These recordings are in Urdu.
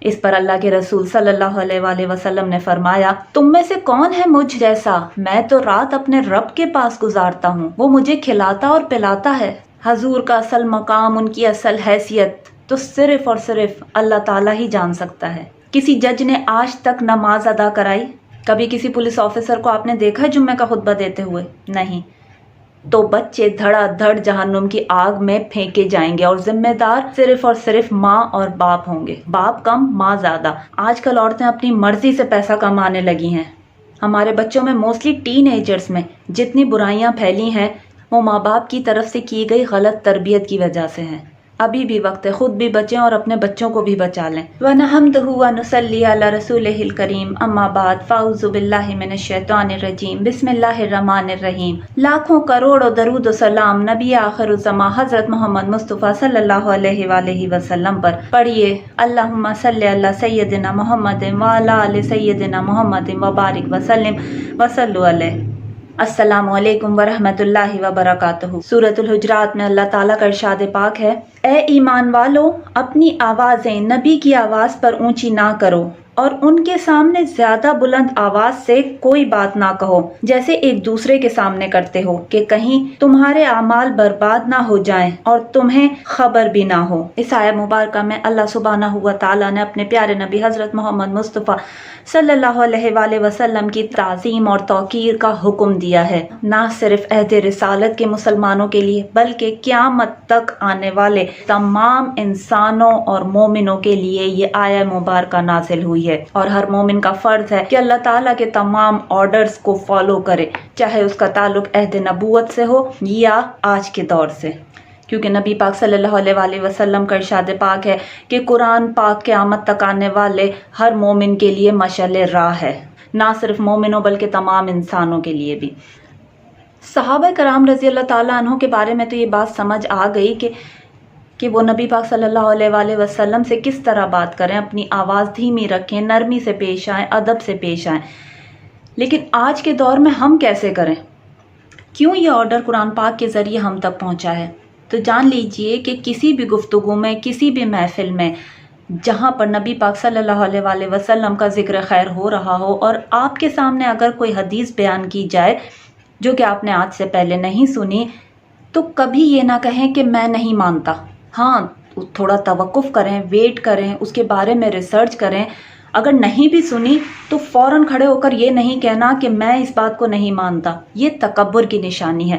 اس پر اللہ کے رسول صلی اللہ علیہ وآلہ وسلم نے فرمایا، تم میں سے کون ہے مجھ جیسا؟ میں تو رات اپنے رب کے پاس گزارتا ہوں، وہ مجھے کھلاتا اور پلاتا ہے۔ حضور کا اصل مقام، ان کی اصل حیثیت تو صرف اور صرف اللہ تعالیٰ ہی جان سکتا ہے۔ کسی جج نے آج تک نماز ادا کرائی؟ کبھی کسی پولیس آفیسر کو آپ نے دیکھا ہے جمعے کا خطبہ دیتے ہوئے؟ نہیں۔ تو بچے دھڑا دھڑ جہنم کی آگ میں پھینکے جائیں گے اور ذمہ دار صرف اور صرف ماں اور باپ ہوں گے، باپ کم ماں زیادہ۔ آج کل عورتیں اپنی مرضی سے پیسہ کمانے لگی ہیں۔ ہمارے بچوں میں موسٹلی ٹین ایجرز میں جتنی برائیاں پھیلی ہیں وہ ماں باپ کی طرف سے کی گئی غلط تربیت کی وجہ سے ہیں۔ ابھی بھی وقت ہے، خود بھی بچیں اور اپنے بچوں کو بھی بچا لیں۔ وَنَحْمِدُهُ وَنُصَلِّي عَلَى رَسُولِهِ الْكَرِيمِ أَمَّا بَعْدُ فَأَعُوذُ بِاللَّهِ مِنَ الشَّيْطَانِ الرَّجِيمِ بسم اللہ الرحمن الرحیم۔ لاکھوں کروڑوں درود و سلام نبی آخر الزماں حضرت محمد مصطفیٰ صلی اللہ علیہ وآلہ وسلم پر پڑھیے۔ اللہم صلی علی سیدنا محمد وعلی آل سیدنا محمد وبارک وسلم وصلوا علیہ۔ السلام علیکم ورحمۃ اللہ وبرکاتہ۔ سورۃ الحجرات میں اللہ تعالیٰ کا ارشاد پاک ہے، اے ایمان والو، اپنی آوازیں نبی کی آواز پر اونچی نہ کرو اور ان کے سامنے زیادہ بلند آواز سے کوئی بات نہ کہو جیسے ایک دوسرے کے سامنے کرتے ہو کہ کہیں تمہارے اعمال برباد نہ ہو جائیں اور تمہیں خبر بھی نہ ہو۔ اس آیہ مبارکہ میں اللہ سبحانہ و تعالیٰ نے اپنے پیارے نبی حضرت محمد مصطفیٰ صلی اللہ علیہ وآلہ وسلم کی تعظیم اور توقیر کا حکم دیا ہے، نہ صرف عہد رسالت کے مسلمانوں کے لیے بلکہ قیامت تک آنے والے تمام انسانوں اور مومنوں کے لیے یہ آیہ مبارکہ نازل ہوئی ہے، اور ہر مومن کا فرض ہے کہ اللہ تعالیٰ کے تمام آرڈرز کو فالو کرے، چاہے اس کا تعلق عہد نبوت سے ہو یا آج کے دور سے، کیونکہ نبی پاک صلی اللہ علیہ وآلہ وسلم کا ارشاد پاک ہے کہ قرآن پاک قیامت تک آنے والے ہر مومن کے لیے مشعل راہ ہے، نہ صرف مومنوں بلکہ تمام انسانوں کے لیے بھی۔ صحابہ کرام رضی اللہ تعالیٰ عنہ کے بارے میں تو یہ بات سمجھ آ گئی کہ وہ نبی پاک صلی اللہ علیہ وآلہ وسلم سے کس طرح بات کریں، اپنی آواز دھیمی رکھیں، نرمی سے پیش آئیں، ادب سے پیش آئیں۔ لیکن آج کے دور میں ہم کیسے کریں؟ کیوں یہ آرڈر قرآن پاک کے ذریعے ہم تک پہنچا ہے؟ تو جان لیجئے کہ کسی بھی گفتگو میں، کسی بھی محفل میں جہاں پر نبی پاک صلی اللہ علیہ وآلہ وسلم کا ذکر خیر ہو رہا ہو اور آپ کے سامنے اگر کوئی حدیث بیان کی جائے جو کہ آپ نے آج سے پہلے نہیں سنی، تو کبھی یہ نہ کہیں کہ میں نہیں مانتا۔ ہاں، تھوڑا توقف کریں، ویٹ کریں، اس کے بارے میں ریسرچ کریں۔ اگر نہیں بھی سنی تو فوراً کھڑے ہو کر یہ نہیں کہنا کہ میں اس بات کو نہیں مانتا، یہ تکبر کی نشانی ہے۔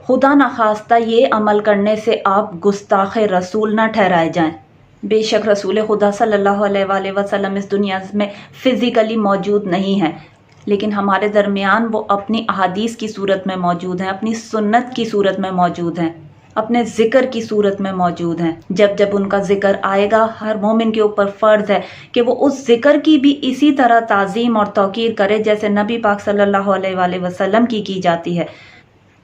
خدا نخواستہ یہ عمل کرنے سے آپ گستاخ رسول نہ ٹھہرائے جائیں۔ بے شک رسول خدا صلی اللہ علیہ وآلہ وسلم اس دنیا میں فزیکلی موجود نہیں ہیں، لیکن ہمارے درمیان وہ اپنی احادیث کی صورت میں موجود ہیں، اپنی سنت کی صورت میں موجود ہیں، اپنے ذکر کی صورت میں موجود ہیں۔ جب جب ان کا ذکر آئے گا، ہر مومن کے اوپر فرض ہے کہ وہ اس ذکر کی بھی اسی طرح تعظیم اور توقیر کرے جیسے نبی پاک صلی اللہ علیہ وآلہ وسلم کی جاتی ہے۔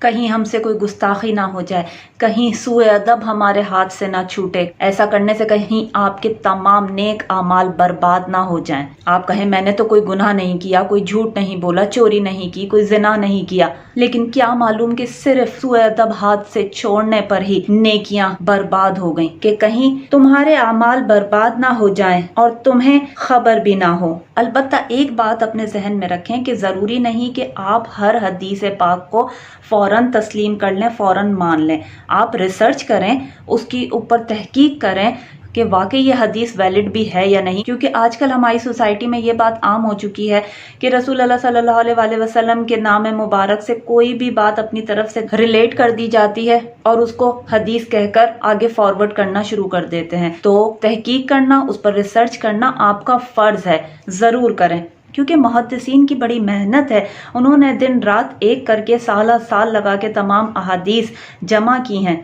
کہیں ہم سے کوئی گستاخی نہ ہو جائے، کہیں سوء ادب ہمارے ہاتھ سے نہ چھوٹے۔ ایسا کرنے سے کہیں آپ کے تمام نیک اعمال برباد نہ ہو جائیں۔ آپ کہیں میں نے تو کوئی گناہ نہیں کیا، کوئی جھوٹ نہیں بولا، چوری نہیں کی، کوئی زنا نہیں کیا، لیکن کیا معلوم کہ صرف سوء ادب ہاتھ سے چھوڑنے پر ہی نیکیاں برباد ہو گئیں، کہ کہیں تمہارے اعمال برباد نہ ہو جائیں اور تمہیں خبر بھی نہ ہو۔ البتہ ایک بات اپنے ذہن میں رکھیں کہ ضروری نہیں کہ آپ ہر حدیث پاک کو فوراً تسلیم کر لیں، فوراً مان لیں۔ آپ ریسرچ کریں، اس کی اوپر تحقیق کریں کہ واقعی یہ حدیث ویلڈ بھی ہے یا نہیں، کیونکہ آج کل ہماری سوسائٹی میں یہ بات عام ہو چکی ہے کہ رسول اللہ صلی اللہ علیہ وآلہ وسلم کے نام مبارک سے کوئی بھی بات اپنی طرف سے ریلیٹ کر دی جاتی ہے اور اس کو حدیث کہہ کر آگے فارورڈ کرنا شروع کر دیتے ہیں۔ تو تحقیق کرنا، اس پر ریسرچ کرنا آپ کا فرض ہے، ضرور کریں، کیونکہ محدثین کی بڑی محنت ہے، انہوں نے دن رات ایک کر کے سالہ سال لگا کے تمام احادیث جمع کی ہیں۔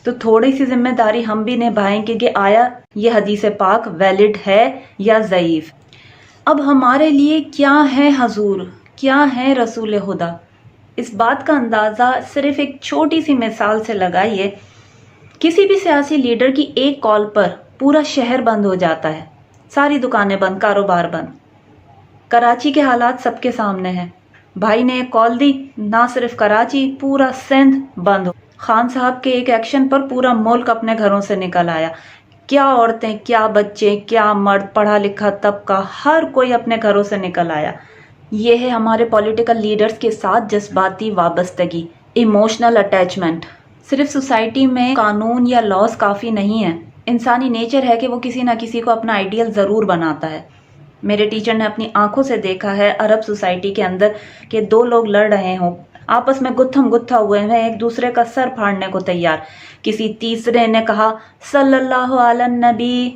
تو تھوڑی سی ذمہ داری ہم بھی نبھائیں کہ آیا یہ حدیث پاک ویلڈ ہے یا ضعیف۔ اب ہمارے لیے کیا ہے حضور، کیا ہے رسول خدا، اس بات کا اندازہ صرف ایک چھوٹی سی مثال سے لگائیے۔ کسی بھی سیاسی لیڈر کی ایک کال پر پورا شہر بند ہو جاتا ہے، ساری دکانیں بند، کاروبار بند۔ کراچی کے حالات سب کے سامنے ہیں، بھائی نے ایک کال دی، نہ صرف کراچی، پورا سندھ بند ہو۔ خان صاحب کے ایک ایکشن پر پورا ملک اپنے گھروں سے نکل آیا۔ کیا عورتیں، کیا بچے، کیا مرد، پڑھا لکھا طبقہ، ہر کوئی اپنے گھروں سے نکل آیا۔ یہ ہے ہمارے پولیٹیکل لیڈرز کے ساتھ جذباتی وابستگی، ایموشنل اٹیچمنٹ۔ صرف سوسائٹی میں قانون یا لاز کافی نہیں ہیں، انسانی نیچر ہے کہ وہ کسی نہ کسی کو اپنا آئیڈیل ضرور بناتا ہے۔ میرے ٹیچر نے اپنی آنکھوں سے دیکھا ہے عرب سوسائٹی کے اندر کہ دو لوگ لڑ رہے ہوں، آپس میں گتھم گتھا ہوئے ہیں، ایک دوسرے کا سر پھاڑنے کو تیار، کسی تیسرے نے کہا صلی اللہ علی النبی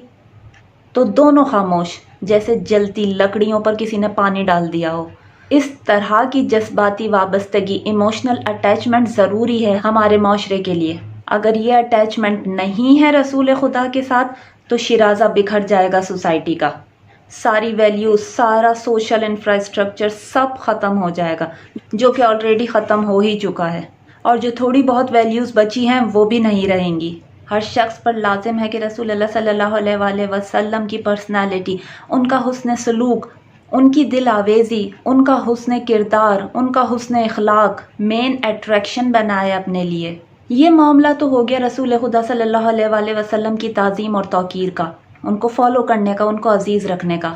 تو دونوں خاموش، جیسے جلتی لکڑیوں پر کسی نے پانی ڈال دیا ہو۔ اس طرح کی جذباتی وابستگی، ایموشنل اٹیچمنٹ ضروری ہے ہمارے معاشرے کے لیے۔ اگر یہ اٹیچمنٹ نہیں ہے رسول خدا کے ساتھ تو شیرازہ بکھر جائے گا سوسائٹی کا، ساری ویلیوز، سارا سوشل انفراسٹرکچر سب ختم ہو جائے گا، جو کہ آلریڈی ختم ہو ہی چکا ہے، اور جو تھوڑی بہت ویلیوز بچی ہیں وہ بھی نہیں رہیں گی۔ ہر شخص پر لازم ہے کہ رسول اللہ صلی اللہ علیہ وآلہ وسلم کی پرسنالٹی، ان کا حسن سلوک، ان کی دل آویزی، ان کا حسن کردار، ان کا حسن اخلاق مین اٹریکشن بنائے اپنے لیے۔ یہ معاملہ تو ہو گیا رسول خدا صلی اللہ علیہ وآلہ وسلم کی تعظیم اور توقیر کا، ان کو فالو کرنے کا، ان کو عزیز رکھنے کا۔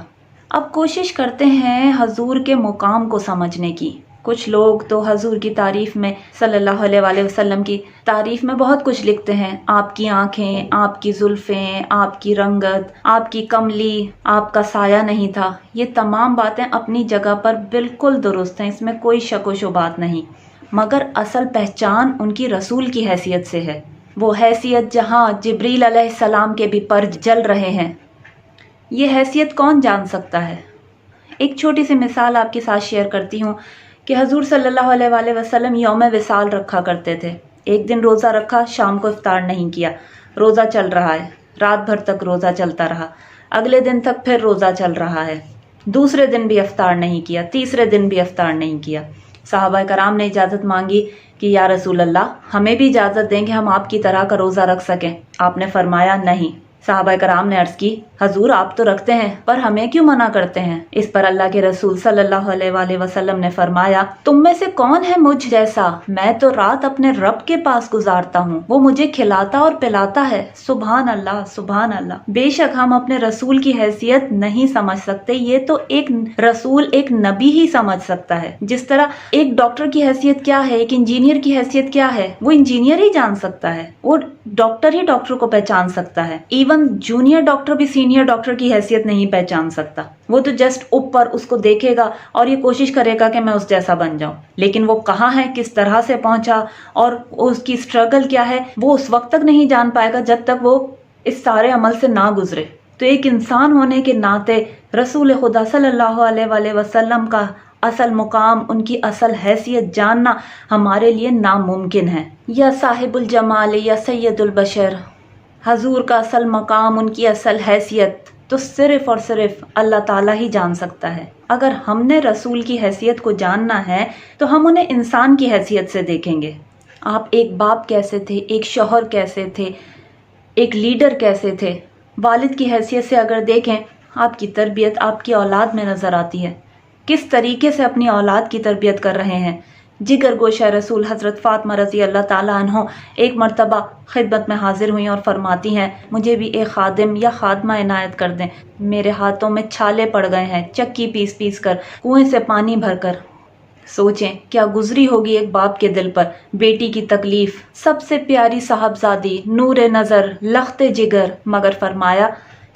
اب کوشش کرتے ہیں حضور کے مقام کو سمجھنے کی۔ کچھ لوگ تو حضور کی تعریف میں، صلی اللہ علیہ وآلہ وسلم کی تعریف میں بہت کچھ لکھتے ہیں، آپ کی آنکھیں، آپ کی زلفیں، آپ کی رنگت، آپ کی کملی، آپ کا سایہ نہیں تھا۔ یہ تمام باتیں اپنی جگہ پر بالکل درست ہیں، اس میں کوئی شک و شبہات نہیں، مگر اصل پہچان ان کی رسول کی حیثیت سے ہے، وہ حیثیت جہاں جبریل علیہ السلام کے بھی پر جل رہے ہیں۔ یہ حیثیت کون جان سکتا ہے؟ ایک چھوٹی سی مثال آپ کے ساتھ شیئر کرتی ہوں کہ حضور صلی اللہ علیہ وآلہ وسلم یوم وصال رکھا کرتے تھے۔ ایک دن روزہ رکھا، شام کو افطار نہیں کیا، روزہ چل رہا ہے، رات بھر تک روزہ چلتا رہا، اگلے دن تک پھر روزہ چل رہا ہے، دوسرے دن بھی افطار نہیں کیا، تیسرے دن بھی افطار نہیں کیا۔ صحابہ کرام نے اجازت مانگی کہ یا رسول اللہ ہمیں بھی اجازت دیں کہ ہم آپ کی طرح کا روزہ رکھ سکیں۔ آپ نے فرمایا نہیں۔ صحابہ کرام نے عرض کی حضور آپ تو رکھتے ہیں پر ہمیں کیوں منع کرتے ہیں؟ اس پر اللہ کے رسول صلی اللہ علیہ وآلہ وسلم نے فرمایا تم میں سے کون ہے مجھ جیسا؟ میں تو رات اپنے رب کے پاس گزارتا ہوں، وہ مجھے کھلاتا اور پلاتا ہے۔ سبحان اللہ، سبحان اللہ۔ بے شک ہم اپنے رسول کی حیثیت نہیں سمجھ سکتے، یہ تو ایک رسول، ایک نبی ہی سمجھ سکتا ہے۔ جس طرح ایک ڈاکٹر کی حیثیت کیا ہے، ایک انجینئر کی حیثیت کیا ہے، وہ انجینئر ہی جان سکتا ہے، وہ ڈاکٹر ہی ڈاکٹر کو پہچان سکتا ہے۔ ایون جونیئر ڈاکٹر بھی سینئر ڈاکٹر کی حیثیت نہیں پہچان سکتا، وہ تو جسٹ اوپر اس کو دیکھے گا اور یہ کوشش کرے گا کہ میں اس جیسا بن جاؤں، لیکن وہ کہاں ہے، کس طرح سے پہنچا اور اس کی سٹرگل کیا ہے، وہ اس وقت تک نہیں جان پائے گا جب تک وہ اس سارے عمل سے نہ گزرے۔ تو ایک انسان ہونے کے ناطے رسول خدا صلی اللہ علیہ وآلہ وسلم کا اصل مقام، ان کی اصل حیثیت جاننا ہمارے لیے ناممکن ہے۔ یا صاحب الجمال یا سید البشر، حضور کا اصل مقام، ان کی اصل حیثیت تو صرف اور صرف اللہ تعالیٰ ہی جان سکتا ہے۔ اگر ہم نے رسول کی حیثیت کو جاننا ہے تو ہم انہیں انسان کی حیثیت سے دیکھیں گے۔ آپ ایک باپ کیسے تھے، ایک شوہر کیسے تھے، ایک لیڈر کیسے تھے، والد کی حیثیت سے اگر دیکھیں، آپ کی تربیت آپ کی اولاد میں نظر آتی ہے، کس طریقے سے اپنی اولاد کی تربیت کر رہے ہیں۔ جگر گوشہ رسول حضرت فاطمہ رضی اللہ تعالیٰ عنہ ایک مرتبہ خدمت میں حاضر ہوئیں اور فرماتی ہیں مجھے بھی ایک خادم یا خادمہ عنایت کر دیں، میرے ہاتھوں میں چھالے پڑ گئے ہیں چکی پیس پیس کر، کنویں سے پانی بھر کر۔ سوچیں کیا گزری ہوگی ایک باپ کے دل پر، بیٹی کی تکلیف، سب سے پیاری صاحبزادی، نور نظر، لخت جگر، مگر فرمایا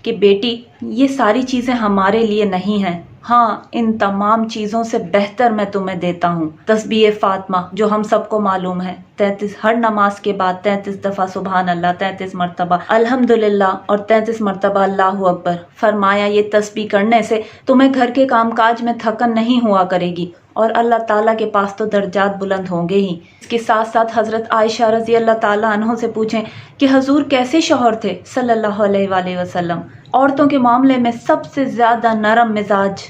کہ بیٹی یہ ساری چیزیں ہمارے لیے نہیں ہیں، ہاں ان تمام چیزوں سے بہتر میں تمہیں دیتا ہوں تسبیح فاطمہ، جو ہم سب کو معلوم ہے 33 ہر نماز کے بعد 33 دفعہ سبحان اللہ، 33 مرتبہ الحمدللہ اور 33 مرتبہ اللہ اکبر۔ فرمایا یہ تسبیح کرنے سے تمہیں گھر کے کام کاج میں تھکن نہیں ہوا کرے گی اور اللہ تعالیٰ کے پاس تو درجات بلند ہوں گے ہی۔ اس کے ساتھ ساتھ حضرت عائشہ رضی اللہ تعالیٰ عنہ سے پوچھیں کہ حضور کیسے شوہر تھے صلی اللہ علیہ وآلہ وسلم؟ عورتوں کے معاملے میں سب سے زیادہ نرم مزاج،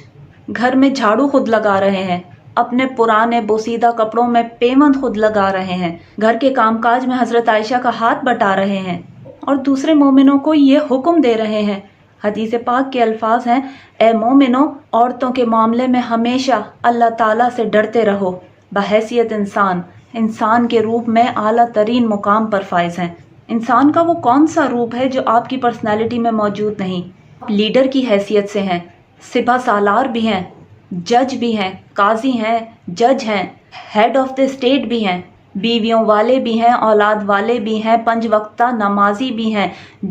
گھر میں جھاڑو خود لگا رہے ہیں، اپنے پرانے بوسیدہ کپڑوں میں پیوند خود لگا رہے ہیں، گھر کے کام کاج میں حضرت عائشہ کا ہاتھ بٹا رہے ہیں اور دوسرے مومنوں کو یہ حکم دے رہے ہیں۔ حدیث پاک کے الفاظ ہیں اے مومنوں، عورتوں کے معاملے میں ہمیشہ اللہ تعالیٰ سے ڈرتے رہو، بحیثیت انسان کے روپ میں اعلیٰ ترین مقام پر فائز ہیں۔ انسان کا وہ کون سا روپ ہے جو آپ کی پرسنالٹی میں موجود نہیں؟ لیڈر کی حیثیت سے ہیں، سپہ سالار بھی ہیں، جج بھی ہیں، قاضی ہیں، جج ہیں، ہیڈ آف دا اسٹیٹ بھی ہیں، بیویوں والے بھی ہیں، اولاد والے بھی ہیں، 5 وقتہ نمازی بھی ہیں،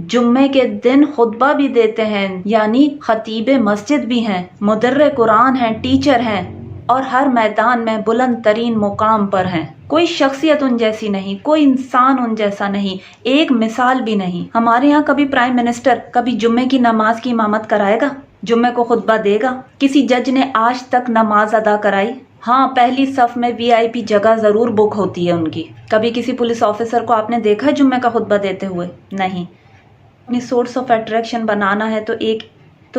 جمعے کے دن خطبہ بھی دیتے ہیں، یعنی خطیب مسجد بھی ہیں، مدرس قرآن ہیں، ٹیچر ہیں، اور ہر میدان میں بلند ترین مقام پر ہیں۔ کوئی شخصیت ان جیسی نہیں، کوئی انسان ان جیسا نہیں، ایک مثال بھی نہیں۔ ہمارے یہاں کبھی پرائم منسٹر کبھی جمعے کی نماز کی امامت کرائے گا؟ جمعے کو خطبہ دے گا؟ کسی جج نے آج تک نماز ادا کرائی؟ ہاں، پہلی صف میں VIP جگہ ضرور بک ہوتی ہے ان کی۔ کبھی کسی پولیس آفیسر کو آپ نے دیکھا ہے جمعے کا خطبہ دیتے ہوئے؟ نہیں۔ اپنی سورس آف اٹریکشن بنانا ہے تو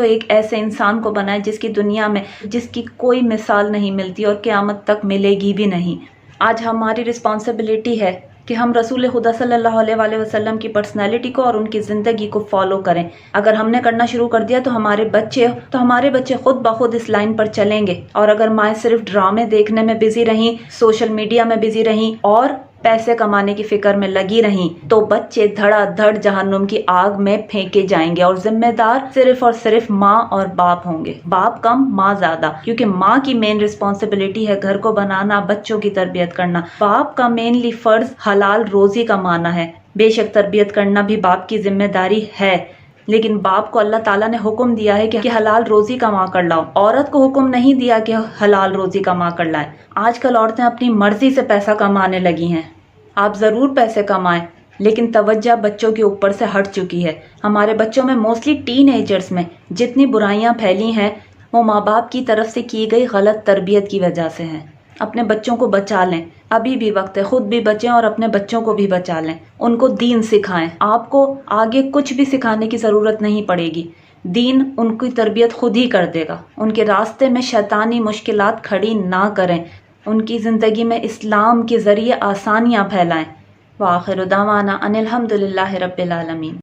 ایک ایسے انسان کو بنائے جس کی دنیا میں جس کی کوئی مثال نہیں ملتی اور قیامت تک ملے گی بھی نہیں۔ آج ہماری رسپانسبلٹی ہے کہ ہم رسول خدا صلی اللہ علیہ وسلم کی پرسنالٹی کو اور ان کی زندگی کو فالو کریں۔ اگر ہم نے کرنا شروع کر دیا تو ہمارے بچے خود بخود اس لائن پر چلیں گے۔ اور اگر مائیں صرف ڈرامے دیکھنے میں بزی رہیں، سوشل میڈیا میں بزی رہیں اور پیسے کمانے کی فکر میں لگی رہیں تو بچے دھڑا دھڑ جہنم کی آگ میں پھینکے جائیں گے، اور ذمہ دار صرف اور صرف ماں اور باپ ہوں گے۔ باپ کم، ماں زیادہ، کیونکہ ماں کی مین رسپانسبلٹی ہے گھر کو بنانا، بچوں کی تربیت کرنا۔ باپ کا مینلی فرض حلال روزی کمانا ہے۔ بے شک تربیت کرنا بھی باپ کی ذمہ داری ہے، لیکن باپ کو اللہ تعالیٰ نے حکم دیا ہے کہ حلال روزی کما کر لاؤ۔ عورت کو حکم نہیں دیا کہ حلال روزی کما کر لائے۔ آج کل عورتیں اپنی مرضی سے پیسہ کمانے لگی ہیں۔ آپ ضرور پیسے کمائیں، لیکن توجہ بچوں کے اوپر سے ہٹ چکی ہے۔ ہمارے بچوں میں موسٹلی ٹین ایجرز میں جتنی برائیاں پھیلی ہیں وہ ماں باپ کی طرف سے کی گئی غلط تربیت کی وجہ سے ہیں۔ اپنے بچوں کو بچا لیں، ابھی بھی وقت ہے، خود بھی بچیں اور اپنے بچوں کو بھی بچا لیں۔ ان کو دین سکھائیں۔ آپ کو آگے کچھ بھی سکھانے کی ضرورت نہیں پڑے گی، دین ان کی تربیت خود ہی کر دے گا۔ ان کے راستے میں شیطانی مشکلات کھڑی نہ کریں، ان کی زندگی میں اسلام کے ذریعے آسانیاں پھیلائیں۔ وآخر دعوانا ان الحمد للہ رب العالمین۔